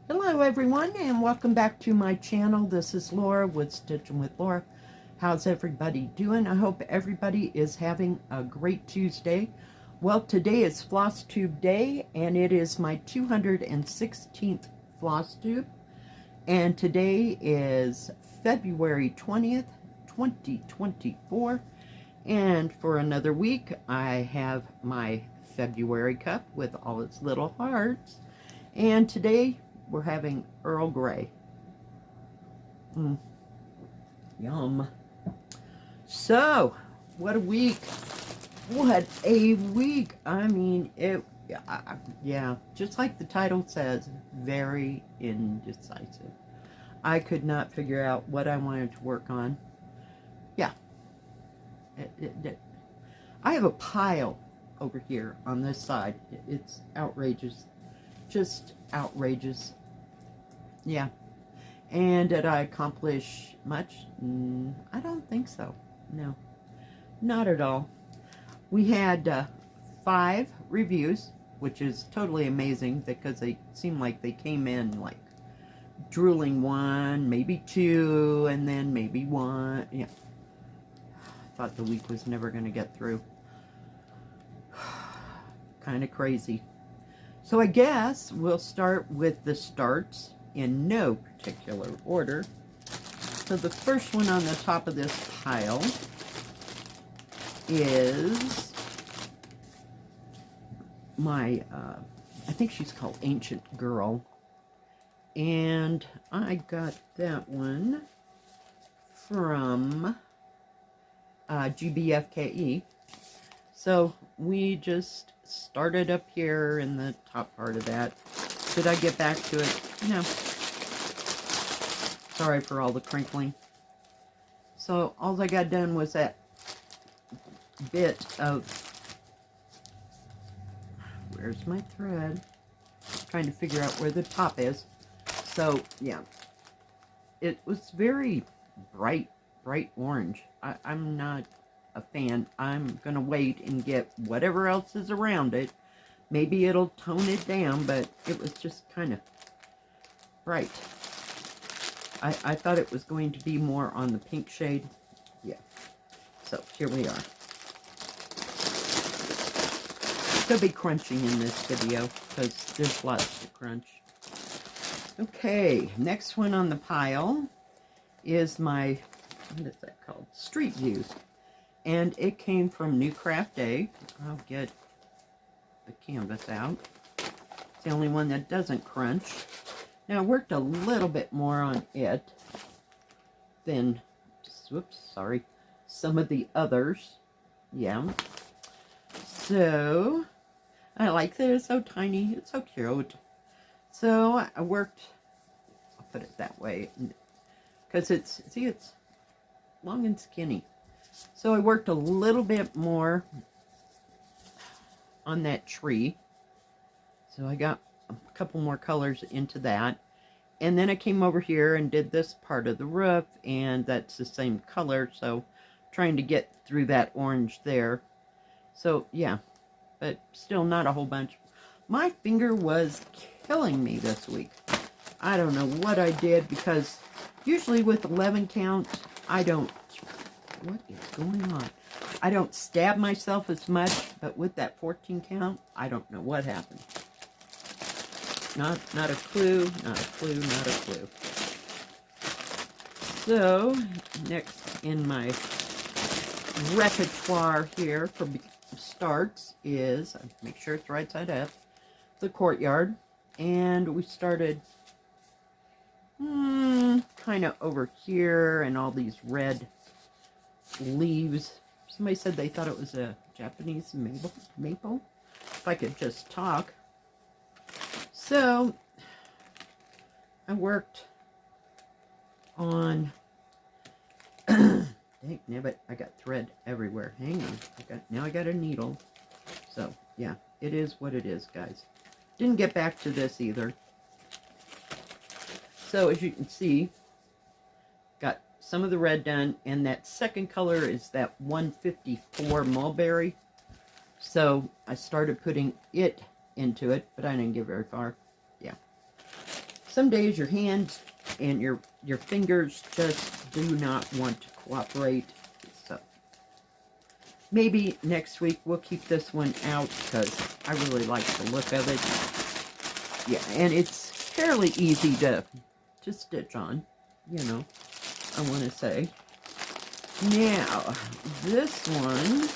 Hello everyone and welcome back to my channel. This is Laura with Stitching with Laura. How's everybody doing? I hope everybody is having a great Tuesday. Well, today is Flosstube Day and it is my 216th Flosstube. And today is February 20th, 2024. And for another week, I have my February cup with all its little hearts. And today we're having Earl Grey. Yum. So, what a week. What a week. I mean, yeah, just like the title says, very indecisive. I could not figure out what I wanted to work on. Yeah. I have a pile over here on this side. It's outrageous. Just outrageous. Yeah. And did I accomplish much? I don't think so. No. Not at all. We had 5 reviews, which is totally amazing because they seem like they came in like drooling 1, maybe 2, and then maybe 1. Yeah. I thought the week was never going to get through. Kind of crazy. So I guess we'll start with the starts in no particular order. So the first one on the top of this pile is my, I think she's called Ancient Girl. And I got that one from GBFKE. So we just started up here in the top part of that. Did I get back to it? No. Sorry for all the crinkling. So all I got done was that bit of, where's my thread? Trying to figure out where the top is. So yeah, it was very bright orange. I'm not a fan. I'm gonna wait and get whatever else is around it. Maybe it'll tone it down, but it was just kind of bright. I thought it was going to be more on the pink shade. Yeah. So here we are. Could be crunching in this video because there's lots to crunch. Okay, next one on the pile is my, what is that called? Street Views. And it came from New Craft Day. I'll get the canvas out. It's the only one that doesn't crunch. Now I worked a little bit more on it than, whoops, sorry, some of the others. Yeah. So, I like that it's so tiny. It's so cute. So I worked, I'll put it that way, because it's, see, it's long and skinny. So I worked a little bit more on that tree. So I got a couple more colors into that. And then I came over here and did this part of the roof, and that's the same color. So trying to get through that orange there. So yeah, but still not a whole bunch. My finger was killing me this week. I don't know what I did, because usually with 11 count, I don't, what is going on? I don't stab myself as much, but with that 14 count, I don't know what happened. Not a clue, not a clue, not a clue. So, next in my repertoire here for starts is, make sure it's right side up, the courtyard. And we started kind of over here, and all these red leaves. Somebody said they thought it was a Japanese maple. If I could just talk. So I worked on dang nabbit, I got thread everywhere. Hang on. Now I got a needle. So yeah, it is what it is, guys. Didn't get back to this either. So as you can see, got some of the red done, and that second color is that 154 mulberry. So I started putting it into it, but I didn't get very far. Yeah. some days your hands and your fingers just do not want to cooperate. So maybe next week we'll keep this one out because I really like the look of it. Yeah, and it's fairly easy to stitch on, you know, I want to say. Now, this one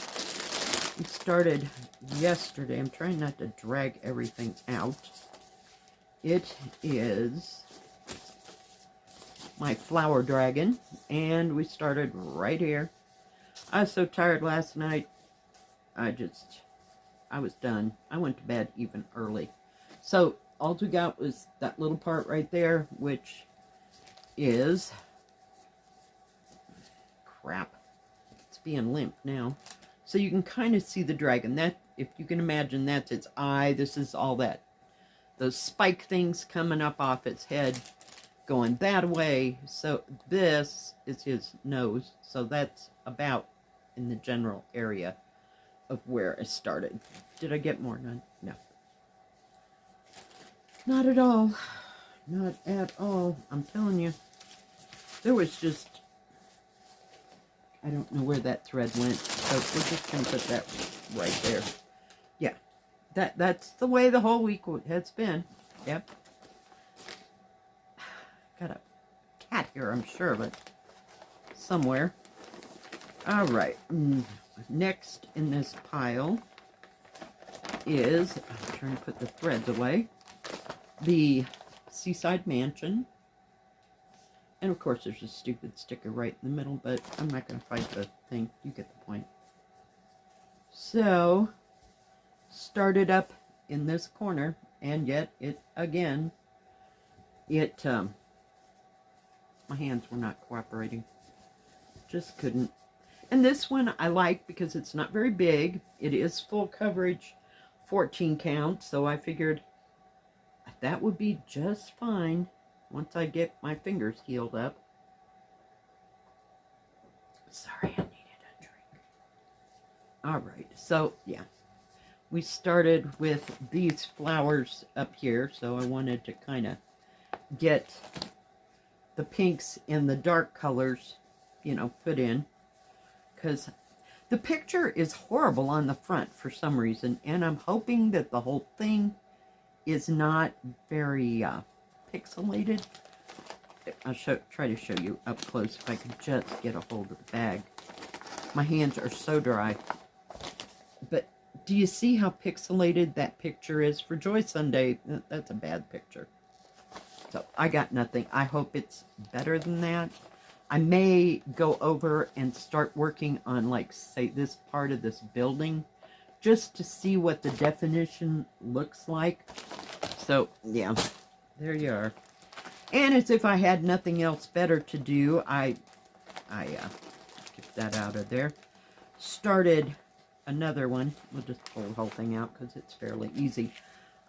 started yesterday. I'm trying not to drag everything out. It is my flower dragon, and we started right here. I was so tired last night, I was done. I went to bed even early. So all we got was that little part right there, which is, crap, it's being limp now. So you can kind of see the dragon. That, if you can imagine, that's its eye. This is all that, those spike things coming up off its head, going that way. So this is his nose. So that's about in the general area of where I started. Did I get more? None? No. Not at all. Not at all. I'm telling you. There was just, I don't know where that thread went. So we're just going to put that right there. Yeah. That's the way the whole week has been. Yep. Got a cat here, I'm sure of it. Somewhere. All right. Next in this pile is, I'm trying to put the threads away, the Seaside Mansion. And of course there's a stupid sticker right in the middle, but I'm not going to fight the thing. You get the point. So, started up in this corner, and yet it, again, my hands were not cooperating. Just couldn't. And this one I like because it's not very big. It is full coverage, 14 count, so I figured that would be just fine once I get my fingers healed up. Sorry, I needed a drink. All right, so yeah. We started with these flowers up here, so I wanted to kind of get the pinks and the dark colors, you know, put in. Because the picture is horrible on the front for some reason, and I'm hoping that the whole thing is not very pixelated. I'll try to show you up close if I can just get a hold of the bag. My hands are so dry. But do you see how pixelated that picture is? For Joy Sunday, that's a bad picture. So I got nothing. I hope it's better than that. I may go over and start working on, like, say, this part of this building, just to see what the definition looks like. So, yeah, there you are. And as if I had nothing else better to do, I get that out of there. Started another one. We'll just pull the whole thing out because it's fairly easy.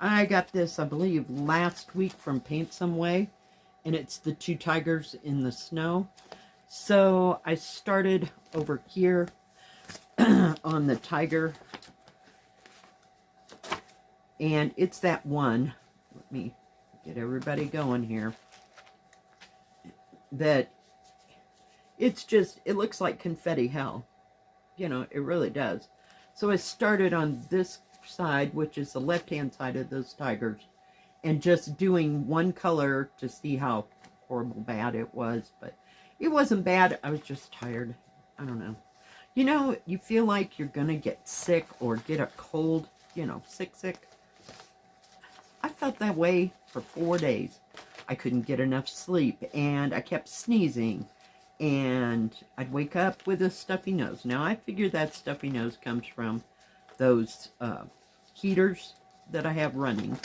I got this, I believe, last week from Paint Some Way, and it's the two tigers in the snow. So I started over here on the tiger, and it's that one. Let me get everybody going here. That it's just, it looks like confetti hell. You know, it really does. So I started on this side, which is the left-hand side of those tigers, and just doing one color to see how horrible bad it was. But it wasn't bad. I was just tired. I don't know. You know, you feel like you're going to get sick or get a cold, you know, sick. I felt that way for 4 days. I couldn't get enough sleep, and I kept sneezing, and I'd wake up with a stuffy nose. Now, I figure that stuffy nose comes from those heaters that I have running.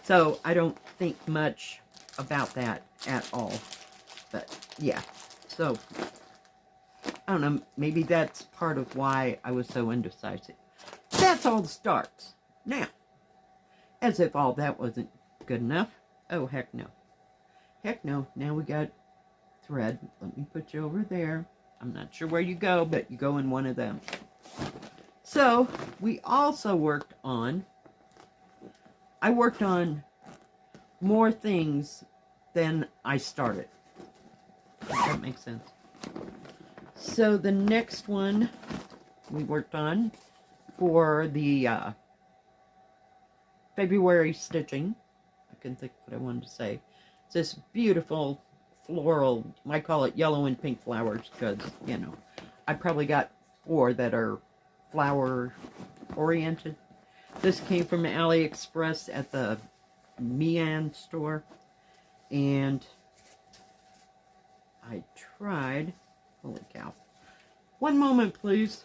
So, I don't think much about that at all. But, yeah. So, I don't know, maybe that's part of why I was so indecisive. That's all the starts. Now, as if all that wasn't good enough. Oh, heck no. Heck no. Now we got thread. Let me put you over there. I'm not sure where you go, but you go in one of them. So, we also worked on, I worked on more things then I start it. If that makes sense. So the next one we worked on for the February stitching, I couldn't think of what I wanted to say. It's this beautiful floral, I call it yellow and pink flowers because, you know, I probably got 4 that are flower oriented. This came from AliExpress at the Mian store, and I tried, holy cow. One moment, please.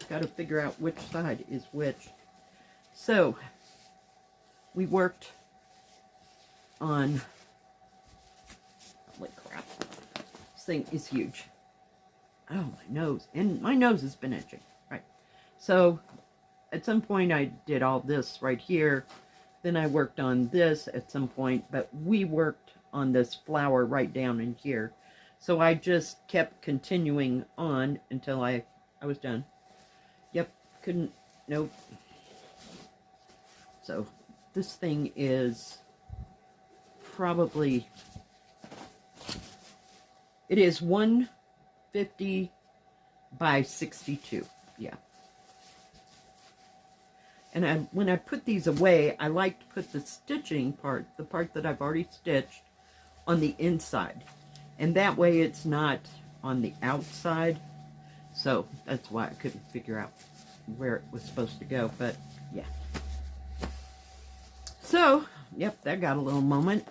Got to figure out which side is which. So, we worked on, holy crap, this thing is huge. Oh, my nose, and my nose has been itching, right? So, at some point I did all this right here, then I worked on this at some point, but we worked on this flower right down in here. So I just kept continuing on until I was done. Yep, couldn't, nope. So this thing is probably, it is 150 by 62, yeah. And when I put these away, I like to put the stitching part, the part that I've already stitched, on the inside. And that way it's not on the outside. So that's why I couldn't figure out where it was supposed to go. But yeah. So, yep, that got a little moment.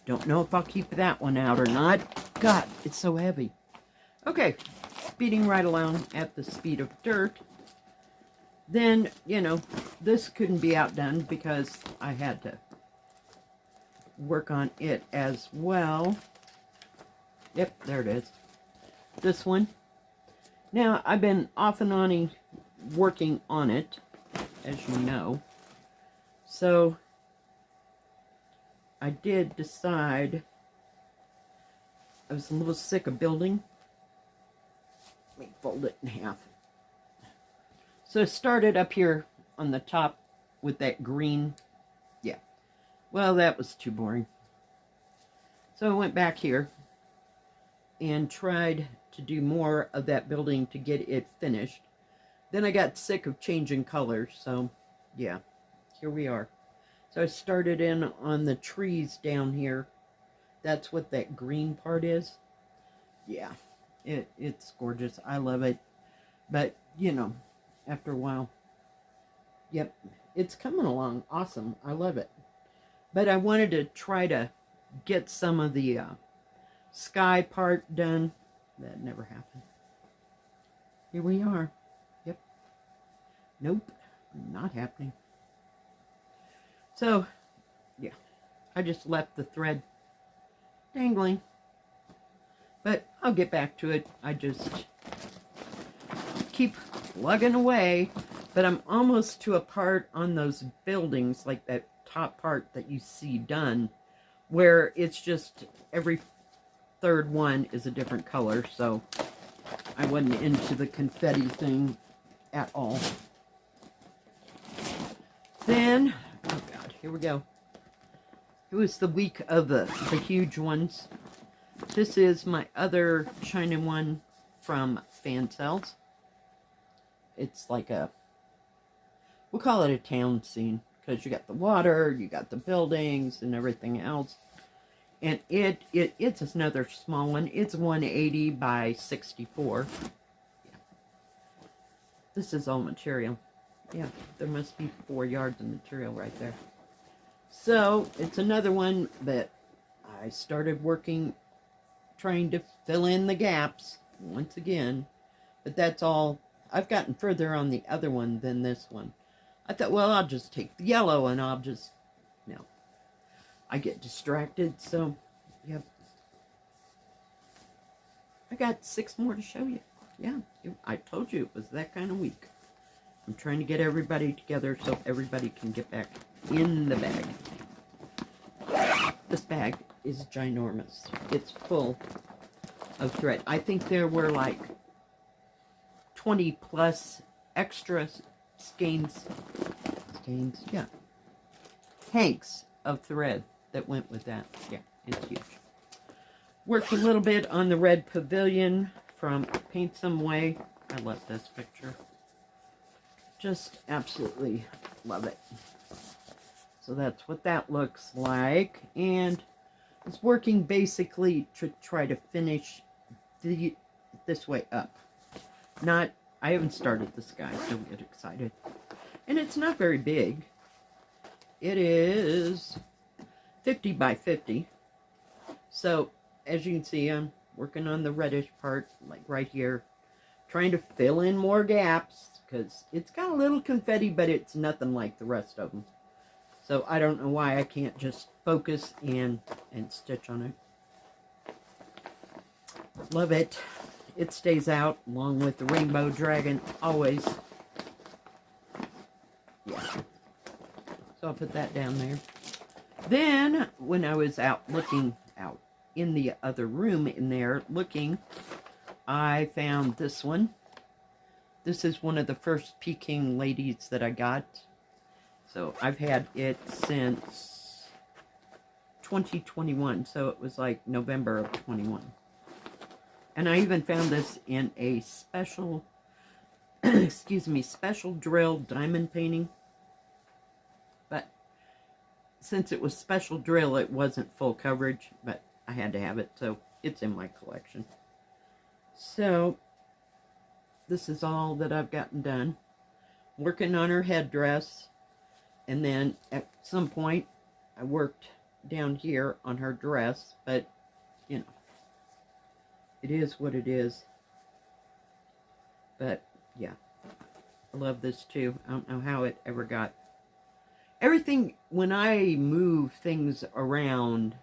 Don't know if I'll keep that one out or not. God, it's so heavy. Okay, speeding right along at the speed of dirt. Then, you know, this couldn't be outdone because I had to work on it as well. Yep, there it is. This one. Now, I've been off and on working on it, as you know. So, I did decide I was a little sick of building. Let me fold it in half. So I started up here on the top with that green. Yeah. Well, that was too boring. So I went back here and tried to do more of that building to get it finished. Then I got sick of changing colors. So, yeah. Here we are. So I started in on the trees down here. That's what that green part is. Yeah. It's gorgeous. I love it. But, you know, after a while, yep, it's coming along awesome. I love it. But I wanted to try to get some of the sky part done. That never happened. Here we are. Yep. Nope, not happening. So, yeah, I just left the thread dangling. But I'll get back to it. I just keep plugging away, but I'm almost to a part on those buildings, like that top part that you see done, where it's just every third one is a different color, so I wasn't into the confetti thing at all. Then, oh God, here we go. It was the week of the huge ones. This is my other China one from Fan Cells. It's like a, we'll call it a town scene, because you got the water, you got the buildings and everything else. And it's another small one. It's 180 by 64. Yeah. This is all material. Yeah, there must be 4 yards of material right there. So it's another one that I started working, trying to fill in the gaps once again. But that's all. I've gotten further on the other one than this one. I thought, well, I'll just take the yellow and I'll just, no. I get distracted, so, yep. I got 6 more to show you. Yeah, I told you it was that kind of week. I'm trying to get everybody together so everybody can get back in the bag. This bag is ginormous. It's full of thread. I think there were like 20 plus extra skeins, yeah, hanks of thread that went with that. Yeah, it's huge. Worked a little bit on the red pavilion from Paint Some Way. I love this picture. Just absolutely love it. So that's what that looks like. And it's working basically to try to finish this way up. I haven't started the sky. Don't get excited. And it's not very big. It is 50 by 50. So as you can see, I'm working on the reddish part, like right here, trying to fill in more gaps, because it's got a little confetti, but it's nothing like the rest of them. So I don't know why I can't just focus and stitch on it. Love it. It stays out along with the rainbow dragon, always. Yeah. So I'll put that down there. Then, when I was out looking out in the other room in there looking, I found this one. This is one of the first Peking ladies that I got. So I've had it since 2021. So it was like November of 21. And I even found this in a special, excuse me, special drill diamond painting. But since it was special drill, it wasn't full coverage, but I had to have it, so it's in my collection. So this is all that I've gotten done. Working on her headdress, and then at some point I worked down here on her dress, but you know, it is what it is. But yeah, I love this too. I don't know how it ever got everything. When I move things around,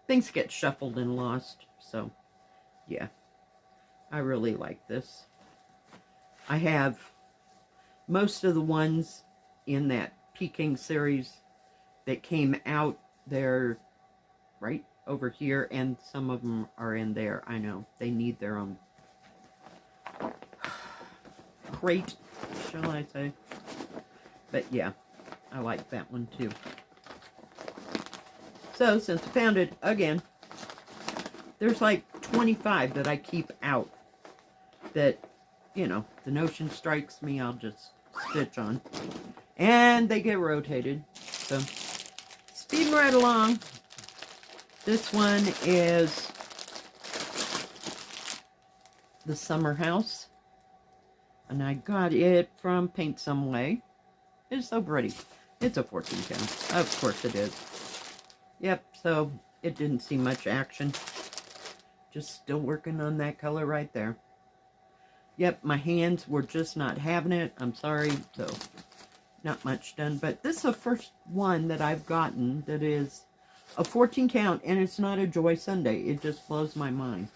things get shuffled and lost. So yeah, I really like this. I have most of the ones in that Peking series that came out. They're right over here, and some of them are in there. I know they need their own crate, shall I say. But yeah, I like that one too. So since I found it again, there's like 25 that I keep out that, you know, the notion strikes me, I'll just stitch on. And they get rotated. So speeding right along. This one is the summer house. And I got it from Paint Some Way. It's so pretty. It's a 14 count. Of course it is. Yep, so it didn't see much action. Just still working on that color right there. Yep, my hands were just not having it. I'm sorry, so not much done. But this is the first one that I've gotten that is a 14 count, and it's not a Joy Sunday. It just blows my mind.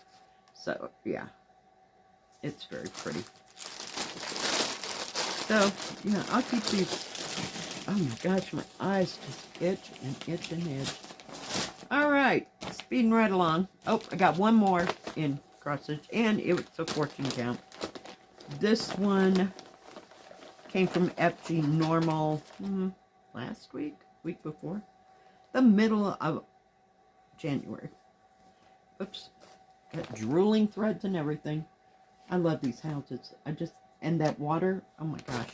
So, yeah, it's very pretty. So, yeah, I'll keep these. Oh my gosh, my eyes just itch and itch and itch. All right, speeding right along. Oh, I got one more in cross stitch, and it was a 14 count. This one came from FG Normal last week before, the middle of January. Oops, got drooling threads and everything. I love these houses. And that water, oh my gosh.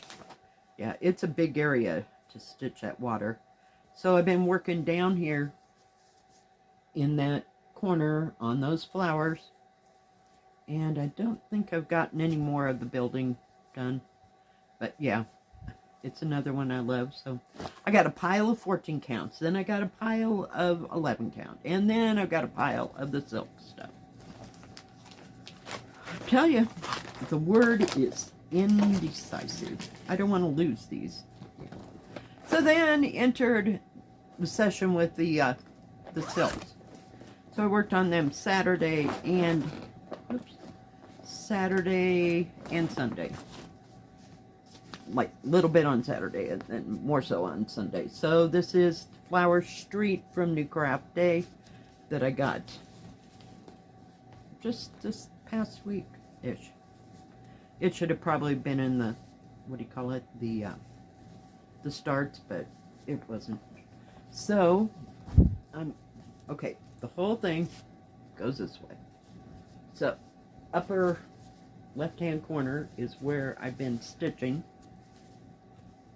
Yeah, it's a big area to stitch that water. So I've been working down here in that corner on those flowers. And I don't think I've gotten any more of the building done. But yeah, it's another one I love. So I got a pile of 14 counts. Then I got a pile of 11 count. And then I've got a pile of the silk stuff. I tell you, the word is indecisive. I don't want to lose these. Yeah. So then entered the session with the silks. So I worked on them Saturday and Sunday. Like a little bit on Saturday and then more so on Sunday. So this is Flower Street from New Craft Day that I got just this past week-ish. It should have probably been in the, what do you call it, the starts, but it wasn't. So Okay, the whole thing goes this way. So, upper left-hand corner is where I've been stitching.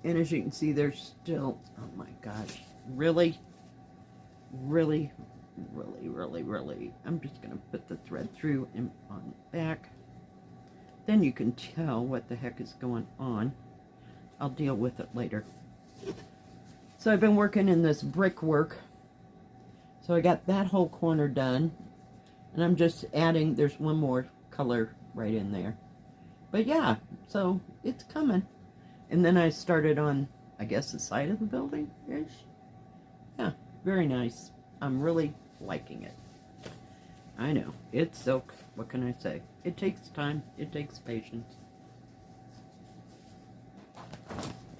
And as you can see, there's still, oh my gosh, really, really, really, really, really. I'm just going to put the thread through and on the back. Then you can tell what the heck is going on. I'll deal with it later. So I've been working in this brickwork. So I got that whole corner done. And I'm just adding, there's one more color right in there. But yeah, so it's coming. And then I started on, I guess, the side of the building-ish. Yeah, very nice. I'm really liking it. I know, it's silk. What can I say? It takes time. It takes patience.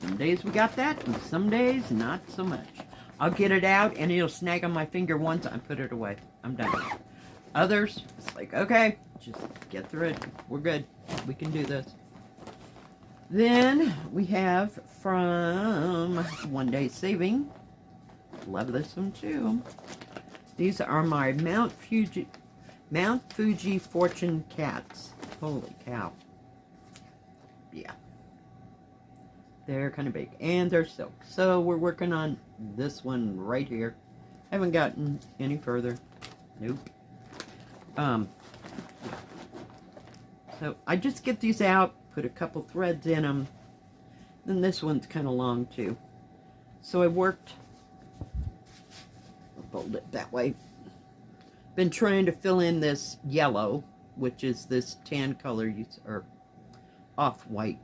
Some days we got that, and some days not so much. I'll get it out, and it'll snag on my finger once I put it away. I'm done. Others, it's like, okay, just get through it. We're good. We can do this. Then we have from One Day Saving. Love this one too. These are my Mount Fuji Fortune Cats. Holy cow. Yeah. They're kind of big. And they're silk. So we're working on this one right here. Haven't gotten any further. Nope. So I just get these out, put a couple threads in them. Then this one's kind of long too. So I worked, I'll fold it that way. Been trying to fill in this yellow, which is this tan color, or off-white.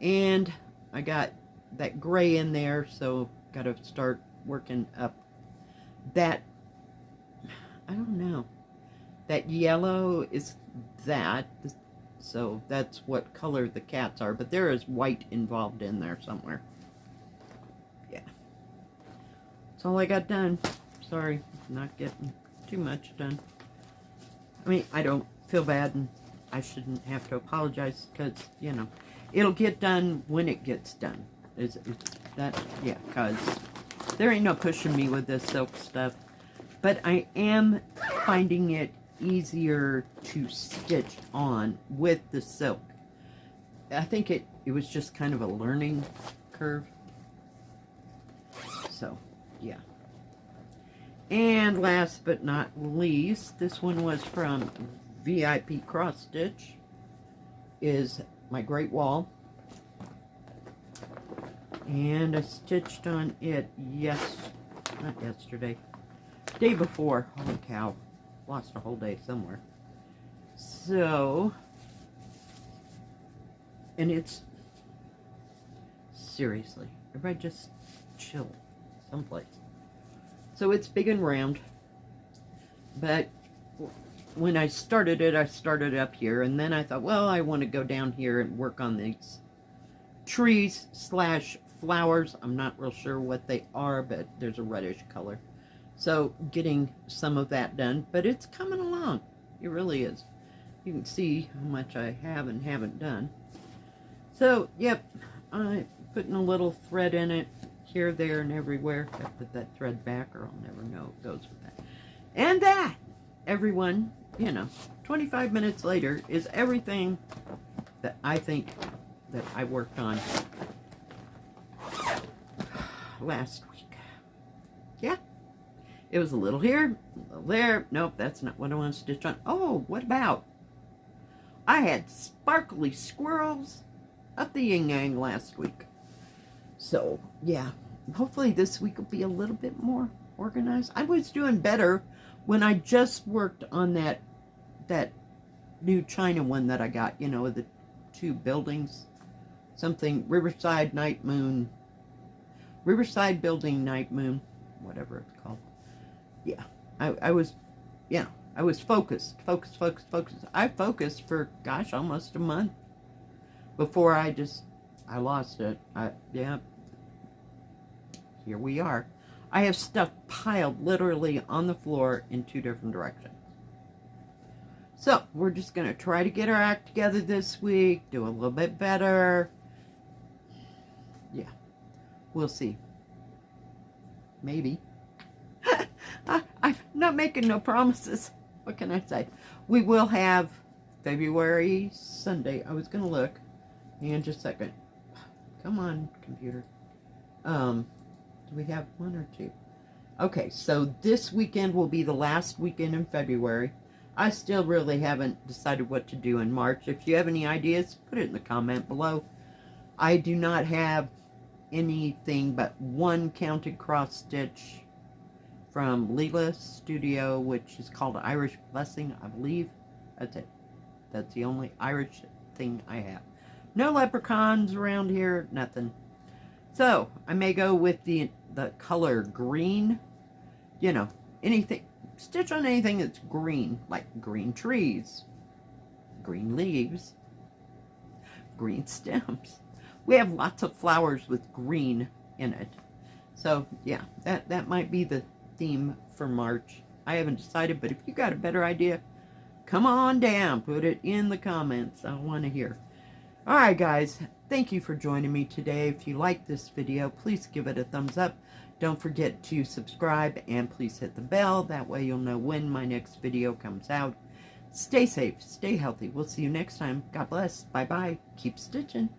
And I got that gray in there, so got to start working up that, I don't know. That yellow is that, so that's what color the cats are, but there is white involved in there somewhere. Yeah. That's all I got done. Sorry, not getting too much done. I mean, I don't feel bad, and I shouldn't have to apologize, because, you know, it'll get done when it gets done. Is that, yeah, because there ain't no pushing me with this silk stuff. But I am finding it easier to stitch on with the silk. I think it was just kind of a learning curve. So, yeah. And last but not least, this one was from VIP Cross Stitch, is my Great Wall. And I stitched on it not yesterday, day before. Holy cow. Lost a whole day somewhere. So, and it's, seriously, everybody just chill someplace. So it's big and round, but when I started it up here, and then I thought, well, I want to go down here and work on these trees / flowers. I'm not real sure what they are, but there's a reddish color. So getting some of that done, but it's coming along. It really is. You can see how much I have and haven't done. So, yep, I'm putting a little thread in it here, there, and everywhere. I put that thread back or I'll never know it goes with that. And that, everyone, you know, 25 minutes later is everything that I think that I worked on last week. Yeah. It was a little here, a little there. Nope, that's not what I want to stitch on. Oh, what about? I had sparkly squirrels up the yin-yang last week. So, yeah. Hopefully this week will be a little bit more organized. I was doing better when I just worked on that new China one that I got, you know, the two buildings. Something, Riverside Building Night Moon, whatever it's called. Yeah, I was, yeah, I was focused. I focused for, gosh, almost a month before I lost it. Yeah, here we are. I have stuff piled literally on the floor in 2 different directions. So, we're just going to try to get our act together this week, do a little bit better. Yeah, we'll see. Maybe. I'm not making no promises. What can I say? We will have February Sunday. I was going to look. Hang on just a second. Come on, computer. Do we have one or two? Okay, so this weekend will be the last weekend in February. I still really haven't decided what to do in March. If you have any ideas, put it in the comment below. I do not have anything but one counted cross stitch from Leela's studio, which is called Irish Blessing, I believe. That's it. That's the only Irish thing I have. No leprechauns around here, nothing. So, I may go with the color green. You know, anything, stitch on anything that's green, like green trees, green leaves, green stems. We have lots of flowers with green in it. So, yeah, that might be the theme for March. I haven't decided, but if you got a better idea, come on down. Put it in the comments. I want to hear. Alright, guys. Thank you for joining me today. If you like this video, please give it a thumbs up. Don't forget to subscribe and please hit the bell. That way you'll know when my next video comes out. Stay safe. Stay healthy. We'll see you next time. God bless. Bye-bye. Keep stitching.